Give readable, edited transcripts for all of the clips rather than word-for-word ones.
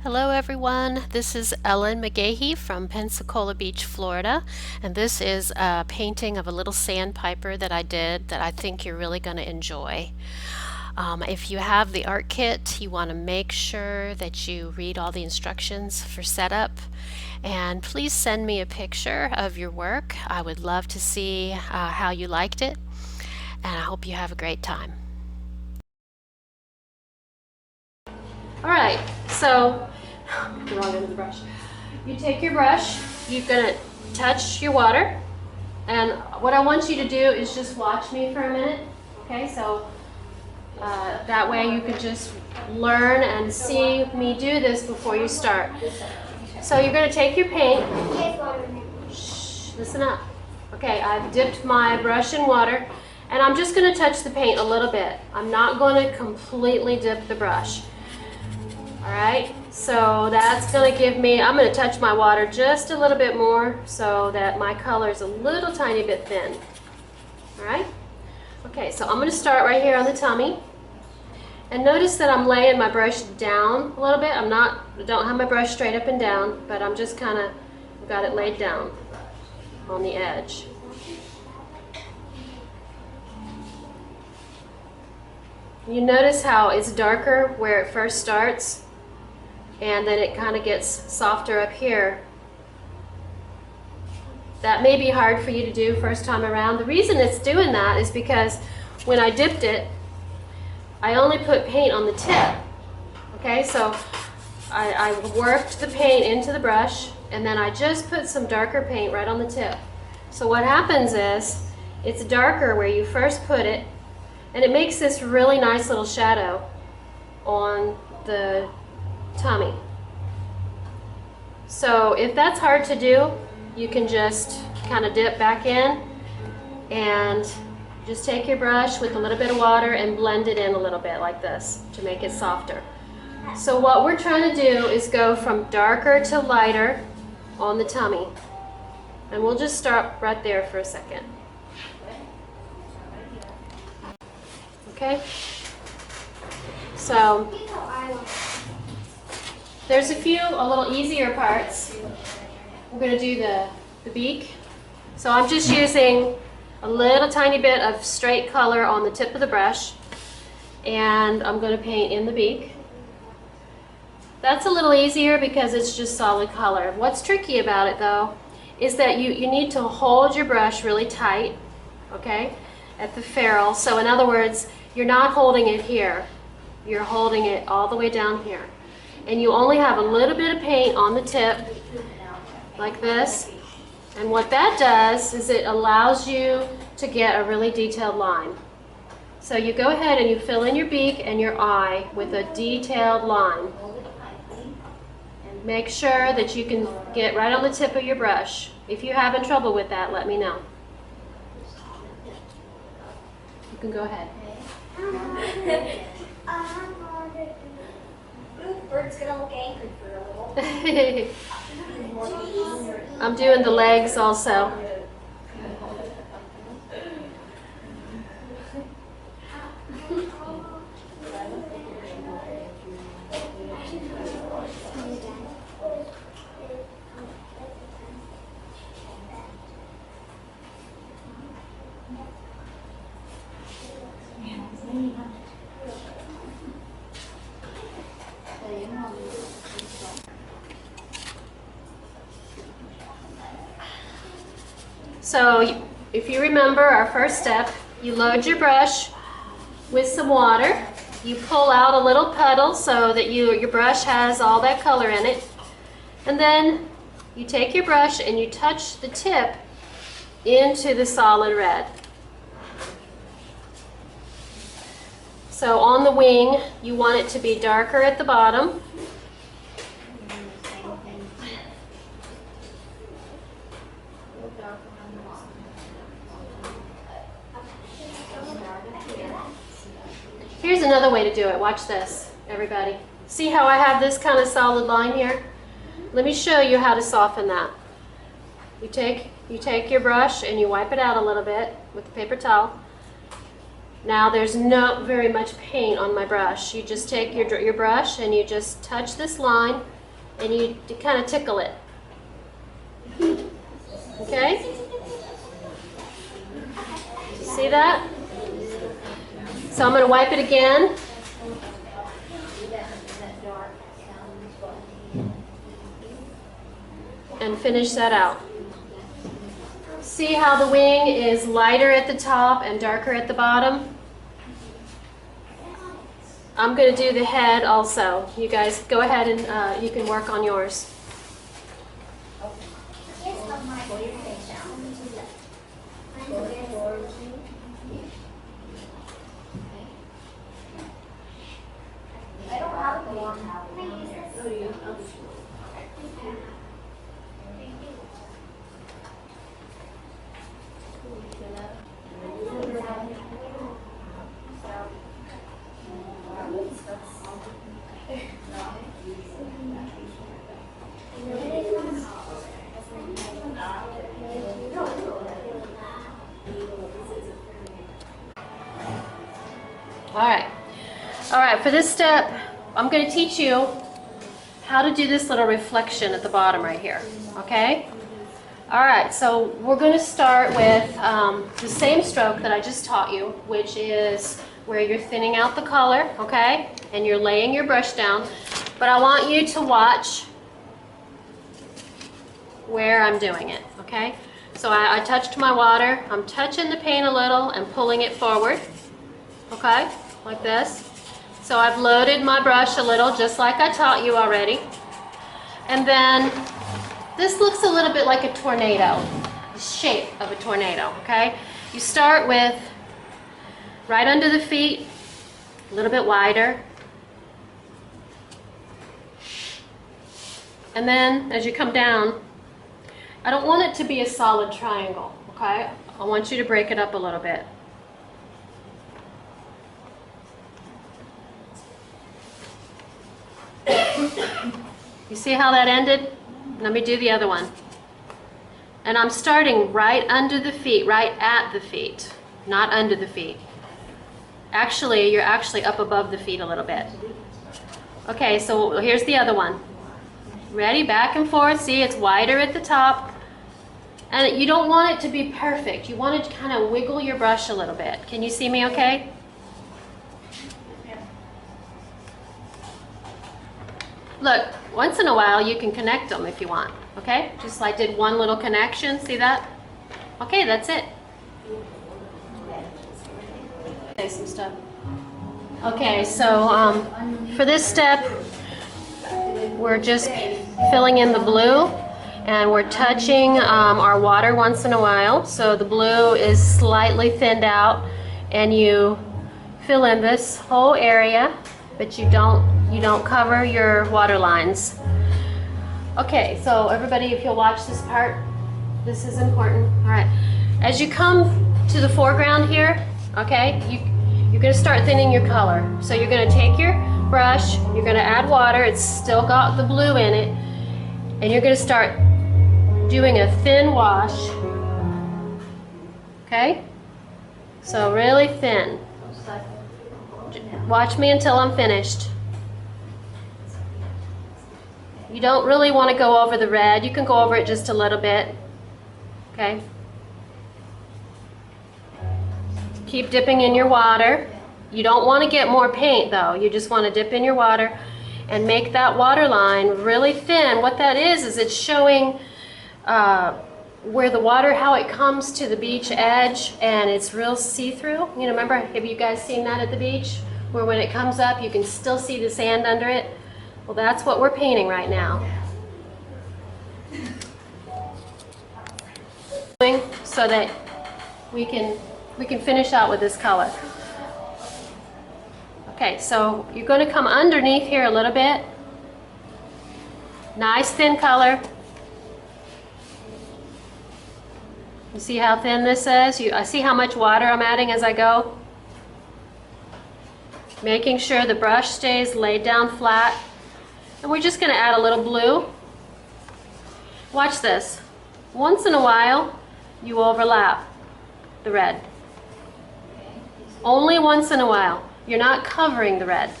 Hello everyone, this is Ellen McGahee from Pensacola Beach, Florida, and this is a painting of a little sandpiper that I did that I think you're really going to enjoy. If you have the art kit, you want to make sure that you read all the instructions for setup, and please send me a picture of your work. I would love to see how you liked it, and I hope you have a great time. Alright, so the wrong end of the brush. You take your brush, you're going to touch your water, and what I want you to do is just watch me for a minute, okay? So that way you can just learn and see me do this before you start. So you're going to take your paint. Shh, listen up. Okay, I've dipped my brush in water, and I'm just going to touch the paint a little bit. I'm not going to completely dip the brush. Alright, so that's going to give me, I'm going to touch my water just a little bit more so that my color is a little tiny bit thin. Alright, okay, so I'm going to start right here on the tummy. And notice that I'm laying my brush down a little bit. I don't have my brush straight up and down, but I'm just kind of got it laid down on the edge. You notice how it's darker where it first starts, and then it kind of gets softer up here. That may be hard for you to do first time around. The reason it's doing that is because when I dipped it, I only put paint on the tip. Okay, so I worked the paint into the brush, and then I just put some darker paint right on the tip. So what happens is, it's darker where you first put it, and it makes this really nice little shadow on the tummy. So if that's hard to do, you can just kind of dip back in and just take your brush with a little bit of water and blend it in a little bit like this to make it softer. So what we're trying to do is go from darker to lighter on the tummy. And we'll just start right there for a second. Okay? So there's a little easier parts. We're going to do the beak. So I'm just using a little tiny bit of straight color on the tip of the brush, and I'm going to paint in the beak. That's a little easier because it's just solid color. What's tricky about it though is that you need to hold your brush really tight, okay, at the ferrule. So in other words, you're not holding it here, you're holding it all the way down here. And you only have a little bit of paint on the tip, like this. And what that does is it allows you to get a really detailed line. So you go ahead and you fill in your beak and your eye with a detailed line. Make sure that you can get right on the tip of your brush. If you're having trouble with that, let me know. You can go ahead. Bird's gonna look angry for a little. I'm doing the legs also. So if you remember our first step, you load your brush with some water. You pull out a little puddle so that your brush has all that color in it. And then you take your brush and you touch the tip into the solid red. So on the wing, you want it to be darker at the bottom. Here's another way to do it. Watch this, everybody. See how I have this kind of solid line here? Let me show you how to soften that. You take your brush and you wipe it out a little bit with the paper towel. Now there's not very much paint on my brush. You just take your brush and you just touch this line and you kind of tickle it. Okay? See that? So I'm going to wipe it again. And finish that out. See how the wing is lighter at the top and darker at the bottom? I'm going to do the head also. You guys go ahead and you can work on yours. I don't have the one. All right, for this step, I'm going to teach you how to do this little reflection at the bottom right here, okay? All right, so we're going to start with the same stroke that I just taught you, which is where you're thinning out the color, okay? And you're laying your brush down, but I want you to watch where I'm doing it, okay? So I touched my water, I'm touching the paint a little and pulling it forward, okay? Like this. So I've loaded my brush a little, just like I taught you already. And then this looks a little bit like a tornado, the shape of a tornado, okay? You start with right under the feet, a little bit wider. And then as you come down, I don't want it to be a solid triangle, okay? I want you to break it up a little bit. You see how that ended? Let me do the other one. And I'm starting right under the feet, right at the feet, not under the feet. Actually, you're actually up above the feet a little bit. Okay, so here's the other one. Ready? Back and forth. See, it's wider at the top. And you don't want it to be perfect. You want to kind of wiggle your brush a little bit. Can you see me okay? Look, once in a while you can connect them if you want, okay? Just like I did one little connection, see that? Okay, that's it. Say some stuff. Okay, so for this step, we're just filling in the blue and we're touching our water once in a while. So the blue is slightly thinned out and you fill in this whole area, but you don't cover your water lines. Okay, so everybody, if you'll watch this part, this is important. All right, as you come to the foreground here, okay, you're gonna start thinning your color. So you're gonna take your brush, you're gonna add water, it's still got the blue in it, and you're gonna start doing a thin wash, okay? So really thin. Watch me until I'm finished. You don't really want to go over the red. You can go over it just a little bit. Okay? Keep dipping in your water. You don't want to get more paint though. You just want to dip in your water and make that water line really thin. What that is it's showing where the water, how it comes to the beach edge, and it's real see-through. You know, remember, have you guys seen that at the beach? Where when it comes up, you can still see the sand under it. Well, that's what we're painting right now. So that we can finish out with this color. Okay, so you're going to come underneath here a little bit. Nice thin color. You see how thin this is? I see how much water I'm adding as I go. Making sure the brush stays laid down flat. And we're just going to add a little blue. Watch this. Once in a while, you overlap the red. Only once in a while. You're not covering the red.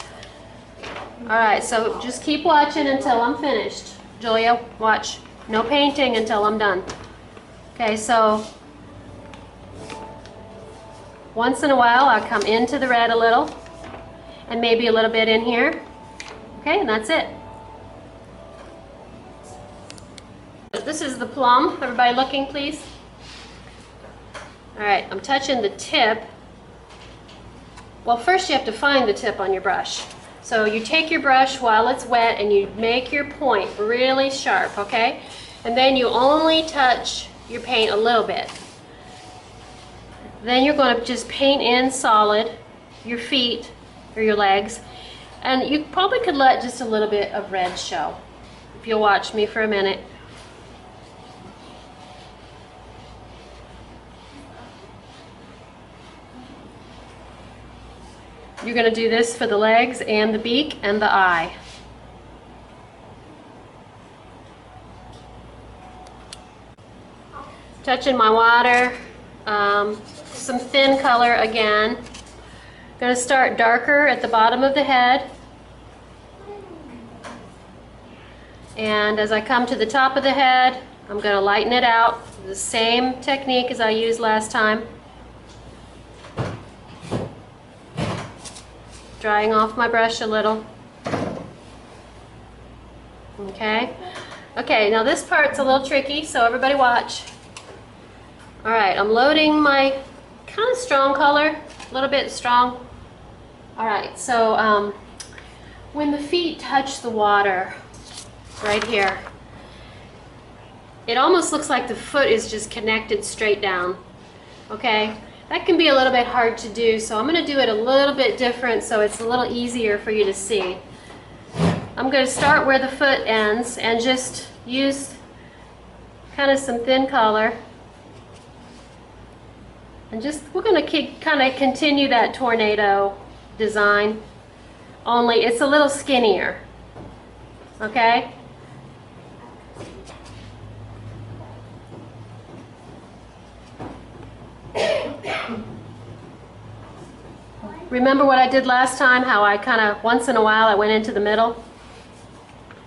All right, so just keep watching until I'm finished. Julia, watch. No painting until I'm done. Okay, so once in a while I'll come into the red a little and maybe a little bit in here. Okay, and that's it. This is the plum. Everybody looking, please? All right, I'm touching the tip. Well, first you have to find the tip on your brush. So you take your brush while it's wet and you make your point really sharp, okay? And then you only touch your paint a little bit. Then you're going to just paint in solid your feet or your legs. And you probably could let just a little bit of red show, if you'll watch me for a minute. You're going to do this for the legs and the beak and the eye. Touching my water, some thin color again. Going to start darker at the bottom of the head. And as I come to the top of the head, I'm going to lighten it out. The same technique as I used last time. Drying off my brush a little. Okay. Okay, now this part's a little tricky, so everybody watch. All right, I'm loading my kind of strong color, a little bit strong. All right, so when the feet touch the water, right here, it almost looks like the foot is just connected straight down. Okay. That can be a little bit hard to do, so I'm going to do it a little bit different so it's a little easier for you to see. I'm going to start where the foot ends and just use kind of some thin color. And just, we're going to kind of continue that tornado design, only it's a little skinnier. Okay? Remember what I did last time, how I kind of, once in a while, I went into the middle?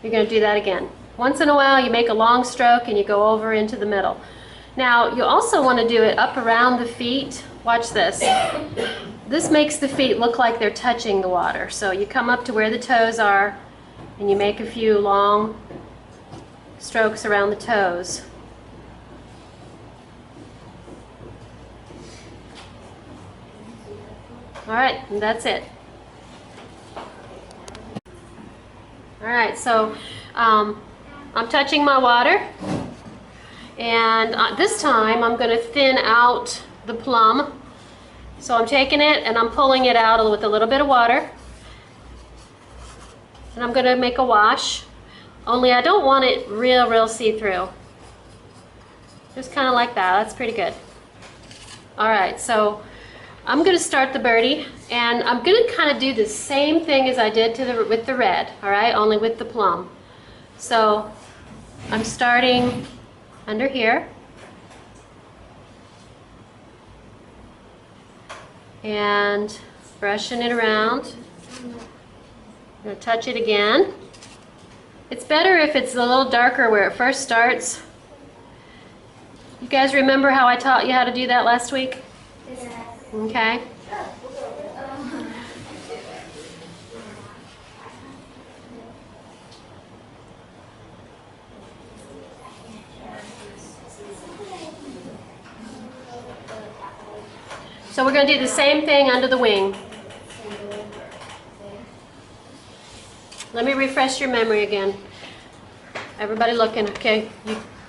You're going to do that again. Once in a while, you make a long stroke and you go over into the middle. Now, you also want to do it up around the feet. Watch this. This makes the feet look like they're touching the water. So you come up to where the toes are and you make a few long strokes around the toes. All right, and that's it. All right, so I'm touching my water, and this time I'm going to thin out the plum. So I'm taking it and I'm pulling it out with a little bit of water, and I'm going to make a wash. Only I don't want it real see-through. Just kind of like that. That's pretty good. All right, so I'm going to start the birdie, and I'm going to kind of do the same thing as I did with the red, all right, only with the plum. So I'm starting under here, and brushing it around. I'm going to touch it again. It's better if it's a little darker where it first starts. You guys remember how I taught you how to do that last week? Okay. So we're going to do the same thing under the wing. Let me refresh your memory again. Everybody looking, okay?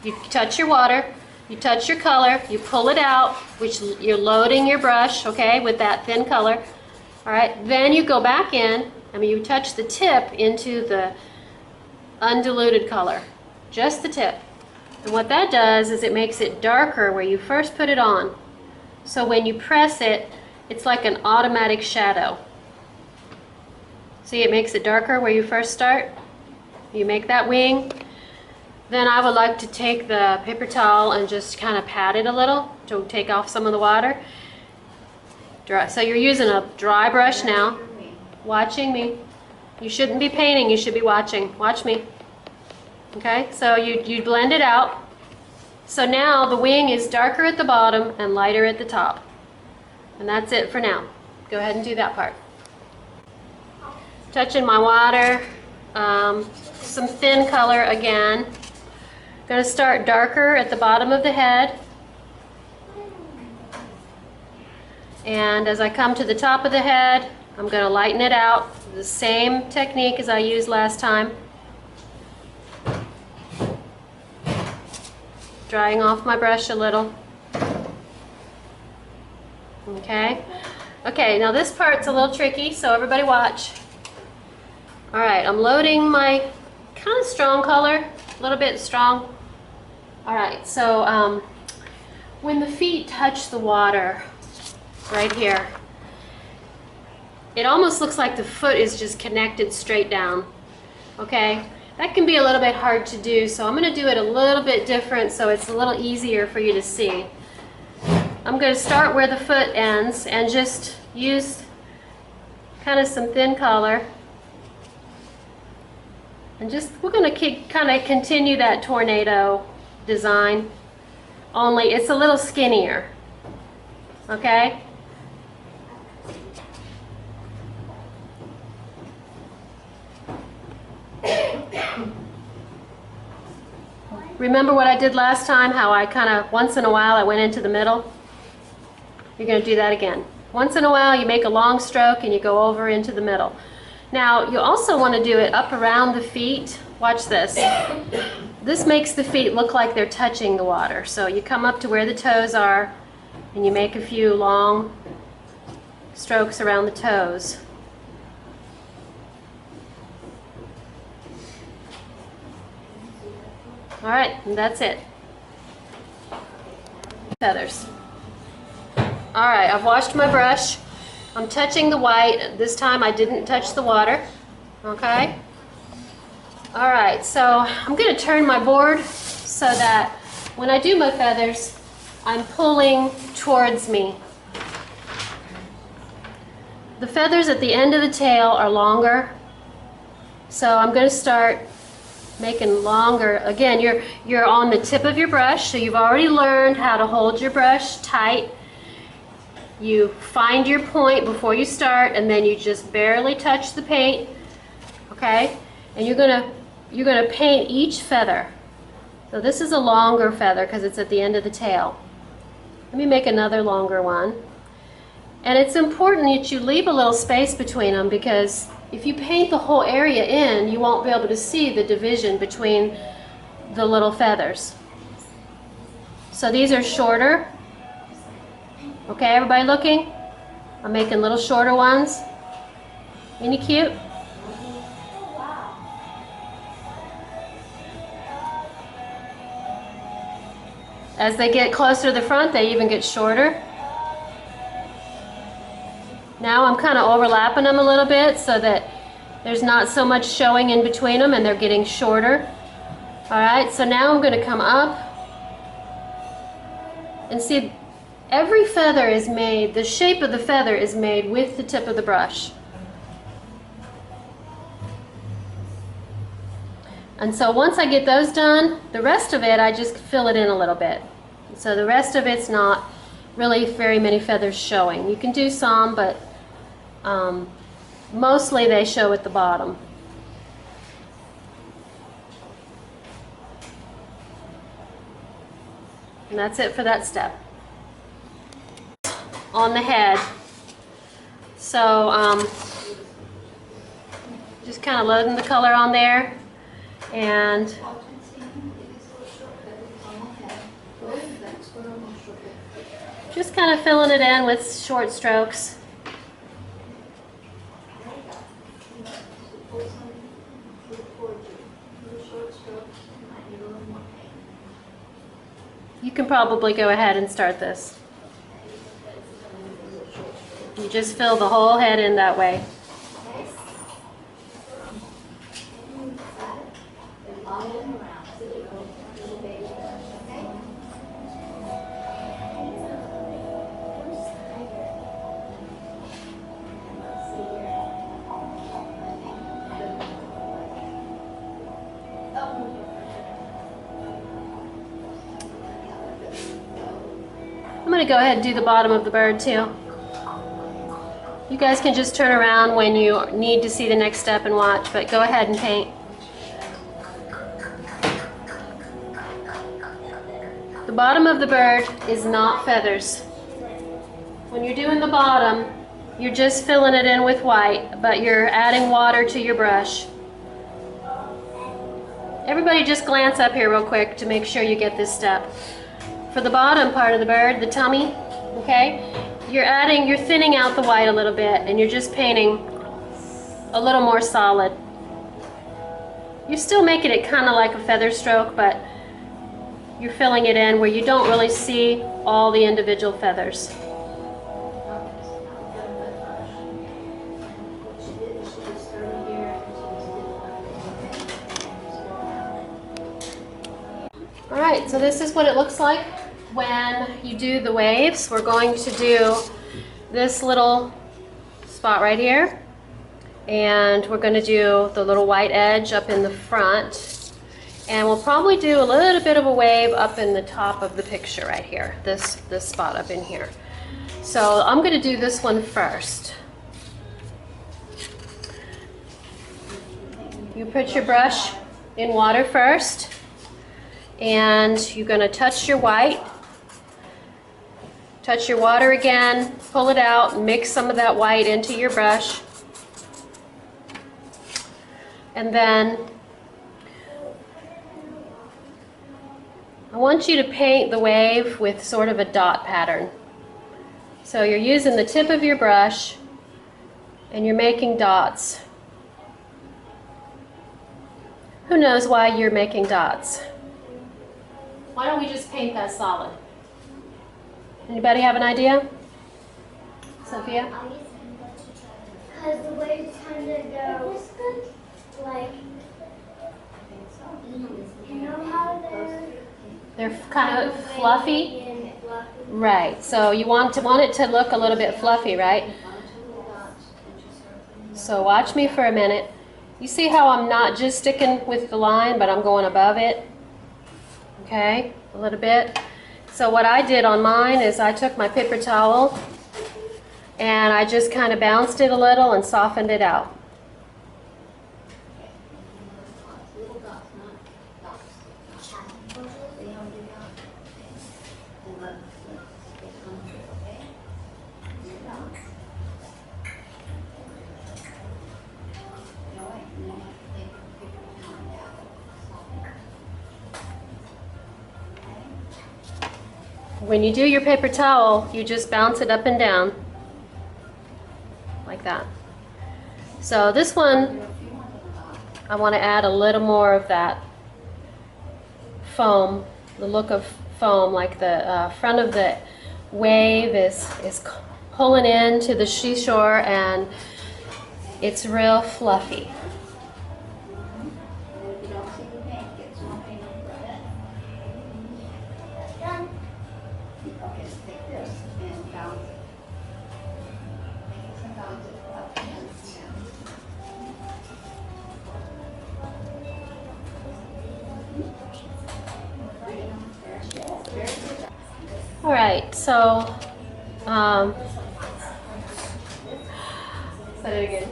You touch your water. You touch your color, you pull it out, which you're loading your brush, okay, with that thin color. All right, then you go back in, you touch the tip into the undiluted color, just the tip. And what that does is it makes it darker where you first put it on. So when you press it, it's like an automatic shadow. See, it makes it darker where you first start. You make that wing. Then I would like to take the paper towel and just kind of pat it a little to take off some of the water. Dry. So you're using a dry brush now. Watching me. You shouldn't be painting, you should be watching. Watch me. Okay, so you blend it out. So now the wing is darker at the bottom and lighter at the top. And that's it for now. Go ahead and do that part. Touching my water, some thin color again. Going to start darker at the bottom of the head. And as I come to the top of the head, I'm going to lighten it out. The same technique as I used last time. Drying off my brush a little. Okay. Okay, now this part's a little tricky, so everybody watch. Alright, I'm loading my kind of strong color, a little bit strong. Alright, so when the feet touch the water, right here, it almost looks like the foot is just connected straight down. Okay? That can be a little bit hard to do, so I'm going to do it a little bit different so it's a little easier for you to see. I'm going to start where the foot ends and just use kind of some thin color. And just, we're going to kind of continue that tornado design, only it's a little skinnier. Okay? Remember what I did last time, how I kind of, once in a while, I went into the middle? You're going to do that again. Once in a while, you make a long stroke and you go over into the middle. Now, you also want to do it up around the feet. Watch this. This makes the feet look like they're touching the water. So you come up to where the toes are and you make a few long strokes around the toes. All right, and that's it. Feathers. All right, I've washed my brush. I'm touching the white. This time I didn't touch the water. Okay? All right, so I'm going to turn my board so that when I do my feathers, I'm pulling towards me. The feathers at the end of the tail are longer, so I'm going to start making longer. Again, you're on the tip of your brush, so you've already learned how to hold your brush tight. You find your point before you start, and then you just barely touch the paint. Okay? And you're gonna paint each feather. So this is a longer feather because it's at the end of the tail. Let me make another longer one. And it's important that you leave a little space between them, because if you paint the whole area in, you won't be able to see the division between the little feathers. So these are shorter. Okay, everybody looking? I'm making little shorter ones. Ain't he cute? As they get closer to the front, they even get shorter. Now I'm kind of overlapping them a little bit so that there's not so much showing in between them and they're getting shorter. Alright, so now I'm going to come up and see every feather is made, the shape of the feather is made with the tip of the brush. And so once I get those done, the rest of it I just fill it in a little bit. So the rest of it's not really very many feathers showing. You can do some, but mostly they show at the bottom. And that's it for that step. On the head. So just kind of loading the color on there, and just kind of filling it in with short strokes. You can probably go ahead and start this. You just fill the whole head in that way. going to go ahead and do the bottom of the bird too. You guys can just turn around when you need to see the next step and watch, but go ahead and paint. The bottom of the bird is not feathers. When you're doing the bottom, you're just filling it in with white, but you're adding water to your brush. Everybody just glance up here real quick to make sure you get this step. For the bottom part of the bird, the tummy, okay, you're thinning out the white a little bit and you're just painting a little more solid. You're still making it kind of like a feather stroke, but you're filling it in where you don't really see all the individual feathers. Alright, so this is what it looks like when you do the waves. We're going to do this little spot right here, and we're going to do the little white edge up in the front, and we'll probably do a little bit of a wave up in the top of the picture right here, this spot up in here. So I'm going to do this one first. You put your brush in water first, and you're going to touch your white, touch your water again, pull it out, and mix some of that white into your brush. And then I want you to paint the wave with sort of a dot pattern. So you're using the tip of your brush and you're making dots. Who knows why you're making dots? Why don't we just paint that solid? Anybody have an idea? Sophia? Because the waves kind of go like, you know how They're kind of fluffy? and fluffy? Right, so you want it to look a little bit fluffy, right? So watch me for a minute. You see how I'm not just sticking with the line, but I'm going above it? Okay, a little bit. So what I did on mine is I took my paper towel and I just kind of bounced it a little and softened it out. When you do your paper towel, you just bounce it up and down like that. So this one, I want to add a little more of that foam, the look of foam, like the front of the wave is pulling into the seashore and it's real fluffy. All right, so say it again.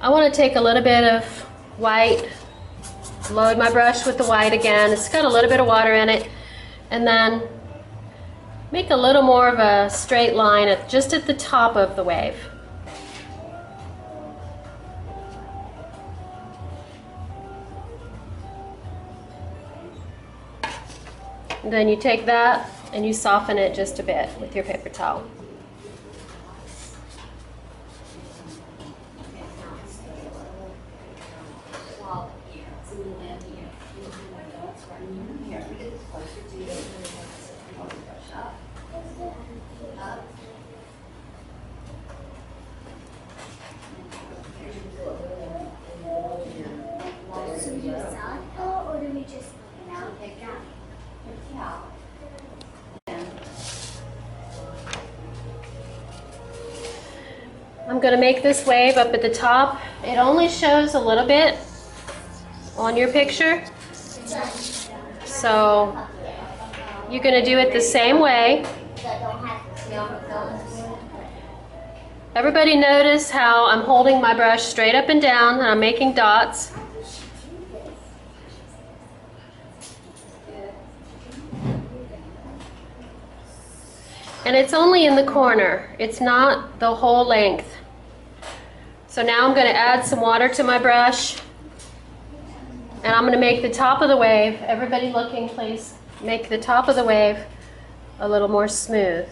I want to take a little bit of white, load my brush with the white again. It's got a little bit of water in it, and then make a little more of a straight line just at the top of the wave. And then you take that and you soften it just a bit with your paper towel. So we do a salad bowl, or do we just take that? I'm going to make this wave up at the top. It only shows a little bit on your picture. So you're going to do it the same way. Everybody notice how I'm holding my brush straight up and down and I'm making dots. And it's only in the corner. It's not the whole length. So now I'm going to add some water to my brush. And I'm going to make the top of the wave, everybody looking please, make the top of the wave a little more smooth.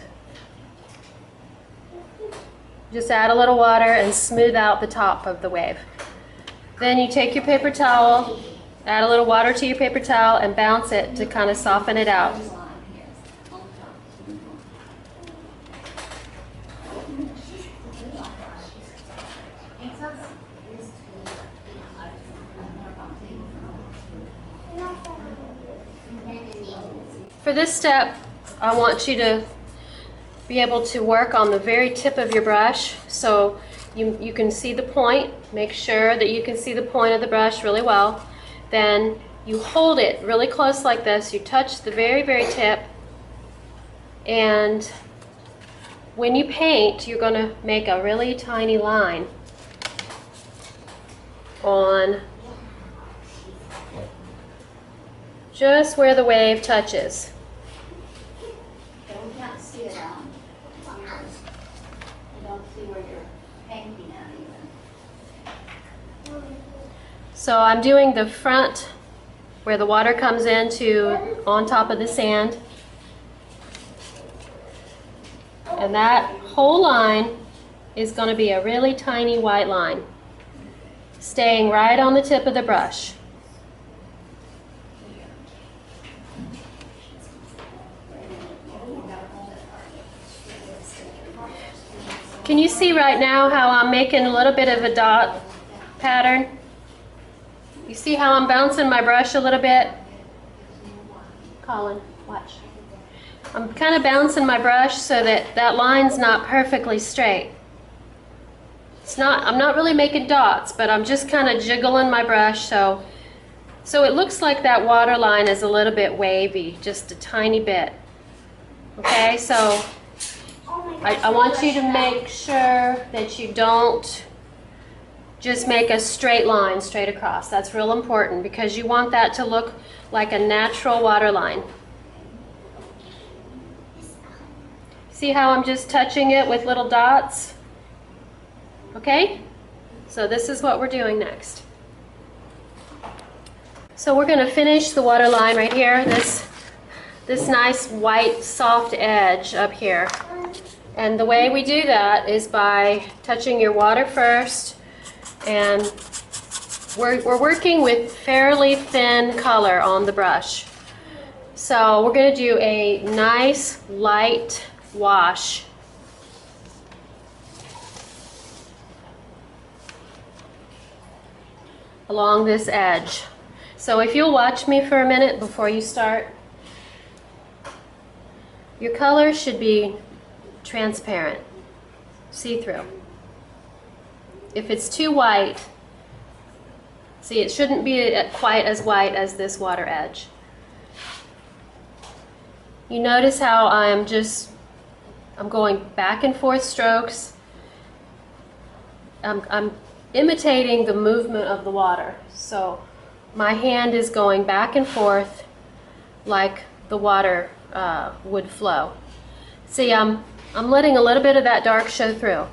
Just add a little water and smooth out the top of the wave. Then you take your paper towel, add a little water to your paper towel and bounce it to kind of soften it out. For this step, I want you to be able to work on the very tip of your brush so you can see the point. Make sure that you can see the point of the brush really well. Then you hold it really close like this. You touch the very, very tip. And when you paint, you're going to make a really tiny line on just where the wave touches. So I'm doing the front where the water comes into on top of the sand. And that whole line is going to be a really tiny white line, staying right on the tip of the brush. Can you see right now how I'm making a little bit of a dot pattern? You see how I'm bouncing my brush a little bit? Colin, watch. I'm kind of bouncing my brush so that that line's not perfectly straight. I'm not really making dots, but I'm just kind of jiggling my brush so it looks like that water line is a little bit wavy, just a tiny bit. Okay, so I want you to make sure that you don't just make a straight line straight across. That's real important because you want that to look like a natural water line. See how I'm just touching it with little dots? Okay? So this is what we're doing next. So we're going to finish the water line right here, this nice white soft edge up here. And the way we do that is by touching your water first. And we're working with fairly thin color on the brush. So we're going to do a nice light wash. Along this edge. So if you'll watch me for a minute before you start. Your color should be transparent, see-through. If it's too white, see, it shouldn't be quite as white as this water edge. You notice how I'm going back and forth strokes. I'm imitating the movement of the water. So my hand is going back and forth like the water would flow. See, I'm letting a little bit of that dark show through.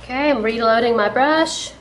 Okay, I'm reloading my brush.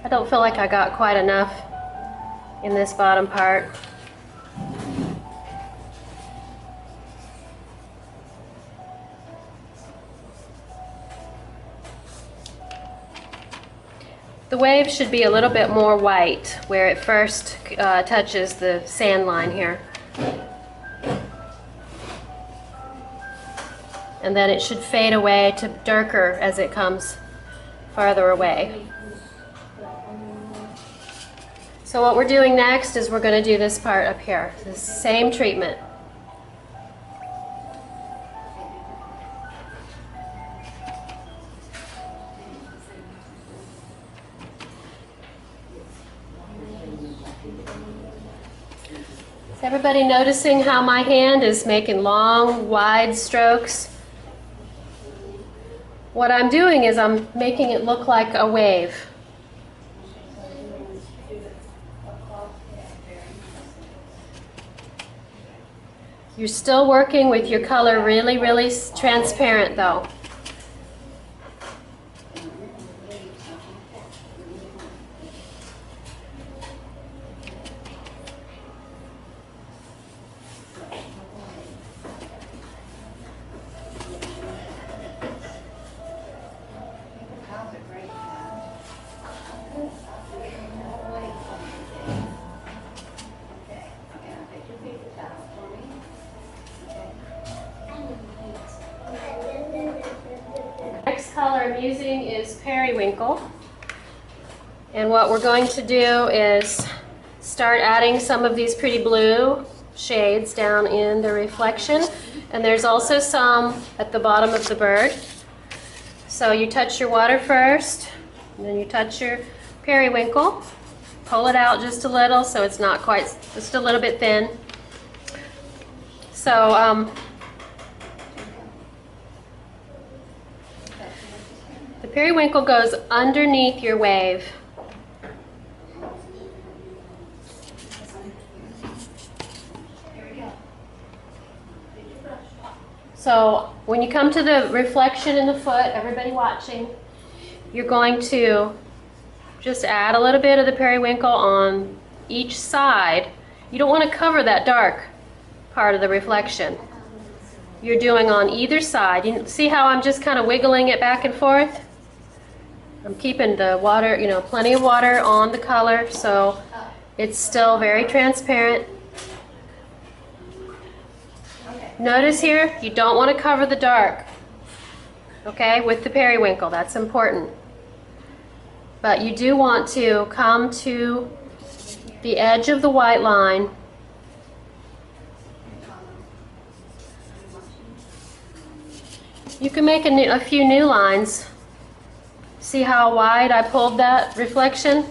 I don't feel like I got quite enough in this bottom part. The wave should be a little bit more white where it first touches the sand line here. And then it should fade away to darker as it comes farther away. So what we're doing next is we're going to do this part up here, the same treatment. Is everybody noticing how my hand is making long, wide strokes? What I'm doing is I'm making it look like a wave. You're still working with your color really, really transparent though. Next color I'm using is Periwinkle, and what we're going to do is start adding some of these pretty blue shades down in the reflection, and there's also some at the bottom of the bird. So you touch your water first, and then you touch your periwinkle, pull it out just a little so it's not quite, just a little bit thin. So the periwinkle goes underneath your wave. So when you come to the reflection in the foot, everybody watching, you're going to just add a little bit of the periwinkle on each side. You don't want to cover that dark part of the reflection. You're doing on either side. You see how I'm just kind of wiggling it back and forth? I'm keeping the water, plenty of water on the color, so it's still very transparent. Notice here, you don't want to cover the dark, okay, with the periwinkle. That's important. But you do want to come to the edge of the white line. You can make a few new lines. See how wide I pulled that reflection?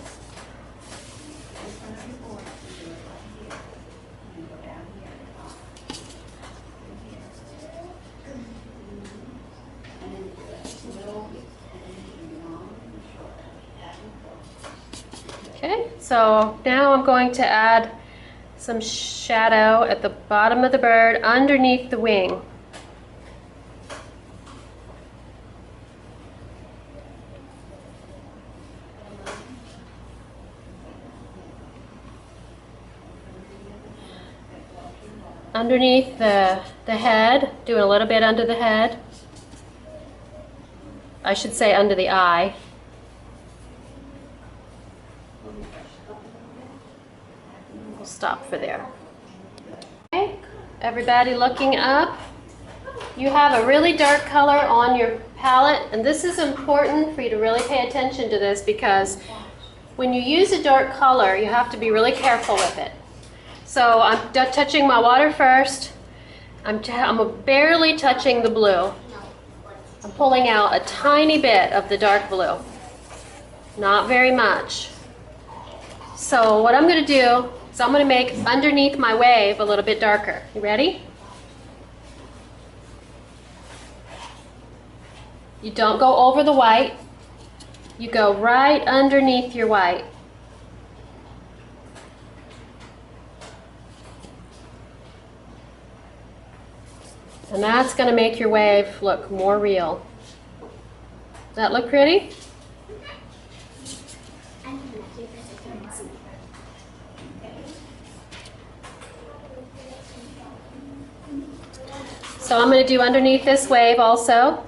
Okay, so now I'm going to add some shadow at the bottom of the bird underneath the wing. Underneath the head, doing a little bit under the head. I should say under the eye. We'll stop for there. Okay, everybody looking up. You have a really dark color on your palette, and this is important for you to really pay attention to this, because when you use a dark color, you have to be really careful with it. So I'm touching my water first. I'm barely touching the blue. I'm pulling out a tiny bit of the dark blue. Not very much. So what I'm going to do is I'm going to make underneath my wave a little bit darker. You ready? You don't go over the white. You go right underneath your white. And that's going to make your wave look more real. Does that look pretty? So I'm going to do underneath this wave also.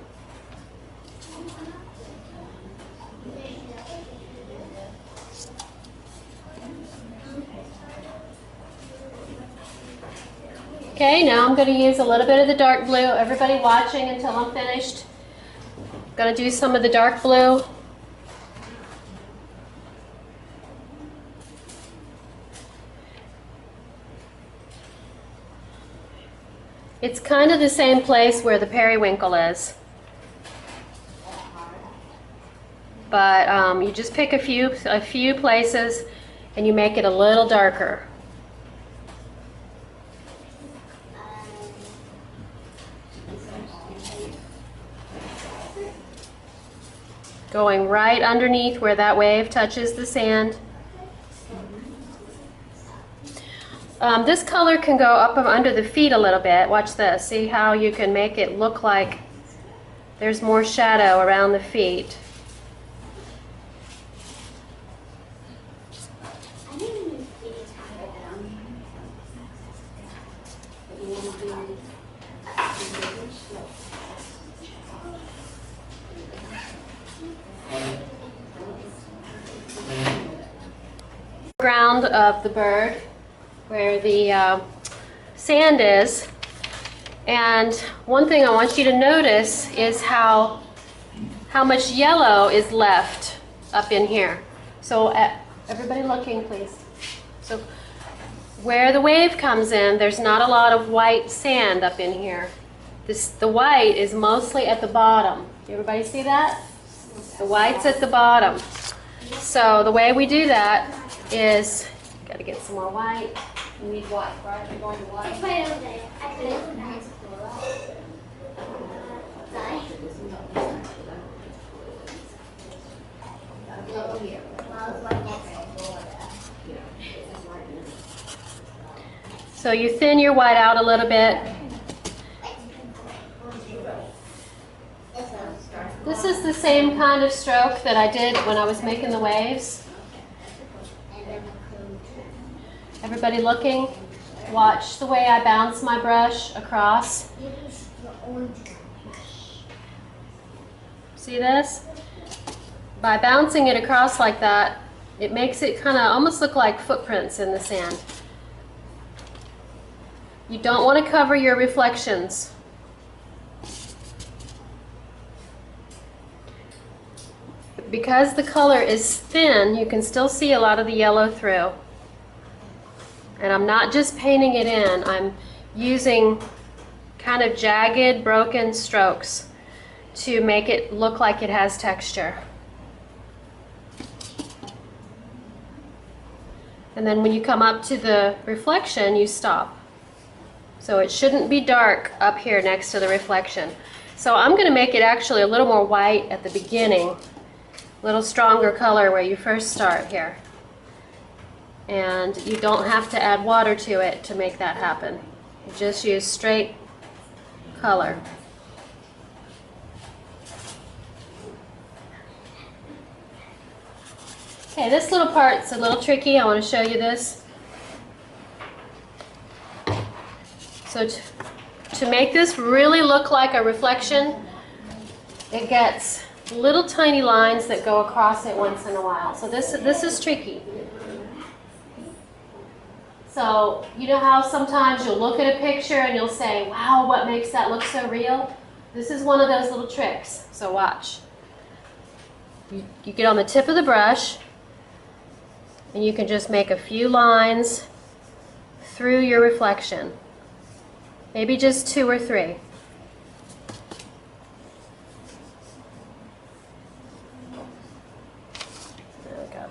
Okay, now I'm going to use a little bit of the dark blue. Everybody watching until I'm finished. I'm going to do some of the dark blue. It's kind of the same place where the periwinkle is. But you just pick a few places and you make it a little darker. Going right underneath where that wave touches the sand. This color can go up under the feet a little bit. Watch this. See how you can make it look like there's more shadow around the feet. Ground of the bird where the sand is, and one thing I want you to notice is how much yellow is left up in here. So everybody looking please. So where the wave comes in, there's not a lot of white sand up in here. The white is mostly at the bottom. Everybody see that? The white's at the bottom. So the way we do that is, got to get some more white. You need white, right? You're going to white. So you thin your white out a little bit. This is the same kind of stroke that I did when I was making the waves. Everybody looking? Watch the way I bounce my brush across. See this? By bouncing it across like that, it makes it kind of almost look like footprints in the sand. You don't want to cover your reflections. Because the color is thin, you can still see a lot of the yellow through. And I'm not just painting it in, I'm using kind of jagged, broken strokes to make it look like it has texture. And then when you come up to the reflection, you stop. So it shouldn't be dark up here next to the reflection. So I'm going to make it actually a little more white at the beginning, a little stronger color where you first start here. And you don't have to add water to it to make that happen. You just use straight color. Okay, this little part's a little tricky. I want to show you this. So to make this really look like a reflection, it gets little tiny lines that go across it once in a while. So this is tricky. So you know how sometimes you'll look at a picture and you'll say, wow, what makes that look so real? This is one of those little tricks. So watch. You get on the tip of the brush and you can just make a few lines through your reflection. Maybe just 2 or 3. There we go.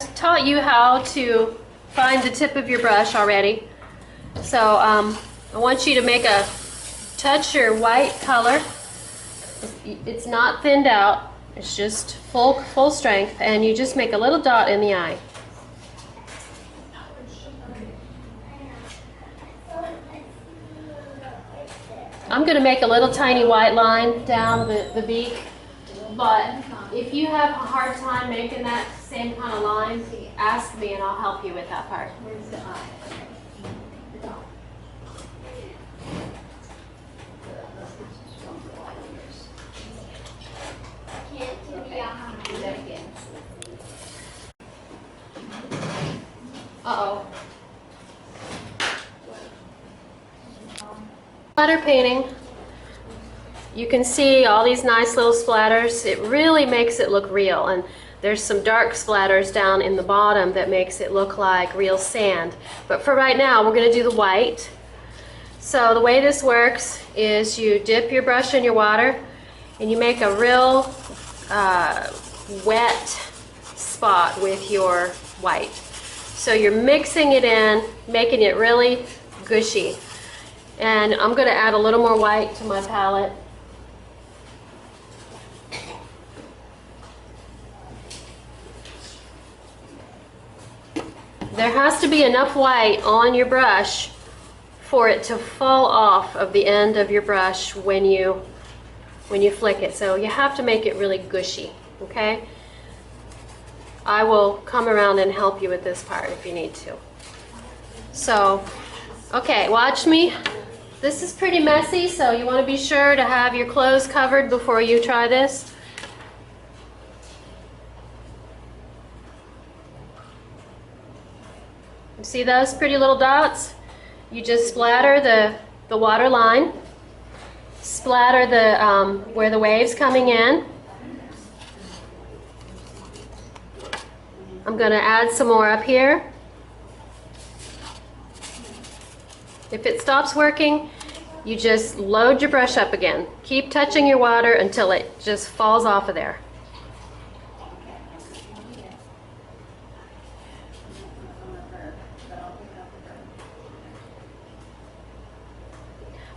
I taught you how to find the tip of your brush already. So I want you to touch your white color. It's not thinned out. It's just full strength, and you just make a little dot in the eye. I'm going to make a little tiny white line down the beak, but if you have a hard time making that same kind of line, ask me and I'll help you with that part. Where's the eye? Uh-oh. Splatter painting. You can see all these nice little splatters. It really makes it look real, and there's some dark splatters down in the bottom that makes it look like real sand. But for right now, we're going to do the white. So the way this works is you dip your brush in your water and you make a real wet spot with your white. So you're mixing it in, making it really gushy. And I'm going to add a little more white to my palette. There has to be enough white on your brush for it to fall off of the end of your brush when you flick it. So you have to make it really gushy, okay? I will come around and help you with this part if you need to. So, okay, watch me. This is pretty messy, so you want to be sure to have your clothes covered before you try this. See those pretty little dots? You just splatter the water line, splatter the where the wave's coming in. I'm going to add some more up here. If it stops working, you just load your brush up again. Keep touching your water until it just falls off of there.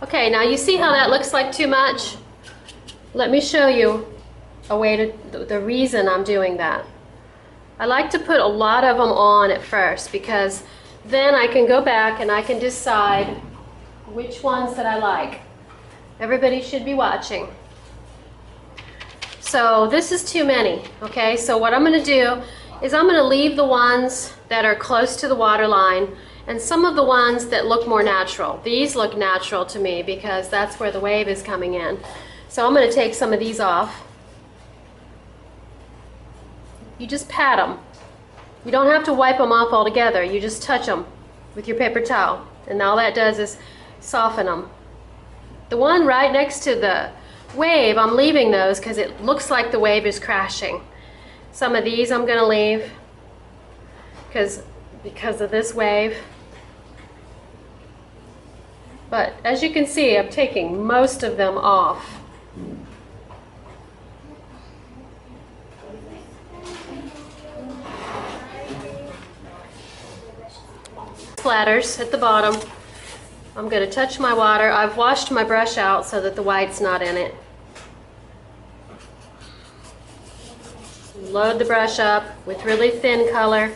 Okay, now you see how that looks like too much? Let me show you a way to, the reason I'm doing that. I like to put a lot of them on at first because then I can go back and I can decide which ones that I like. Everybody should be watching. So this is too many, okay? So what I'm going to do is I'm going to leave the ones that are close to the water line and some of the ones that look more natural. These look natural to me because that's where the wave is coming in. So I'm going to take some of these off. You just pat them. You don't have to wipe them off altogether. You just touch them with your paper towel. And all that does is soften them. The one right next to the wave, I'm leaving those because it looks like the wave is crashing. Some of these I'm going to leave because of this wave. But as you can see, I'm taking most of them off. Splatters at the bottom. I'm going to touch my water. I've washed my brush out so that the white's not in it. Load the brush up with really thin color.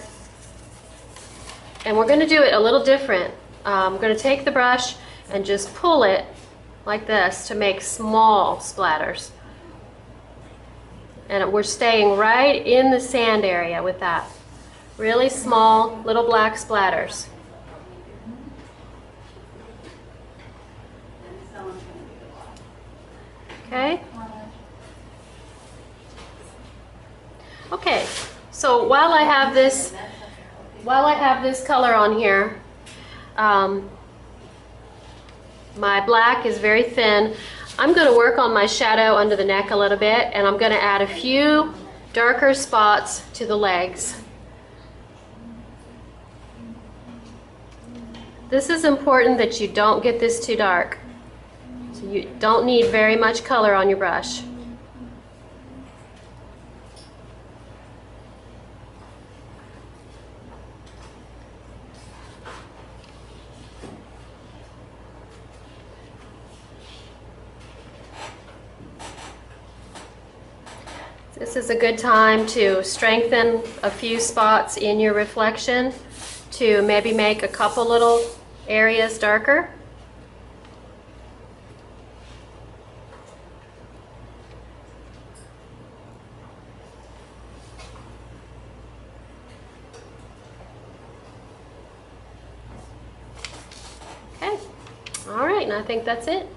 And we're going to do it a little different. I'm going to take the brush and just pull it like this to make small splatters. And we're staying right in the sand area with that. Really small little black splatters. Okay? Okay, so while I have this color on here, my black is very thin. I'm going to work on my shadow under the neck a little bit, and I'm going to add a few darker spots to the legs. This is important that you don't get this too dark. So you don't need very much color on your brush. This is a good time to strengthen a few spots in your reflection to maybe make a couple little areas darker. Okay, all right, and I think that's it.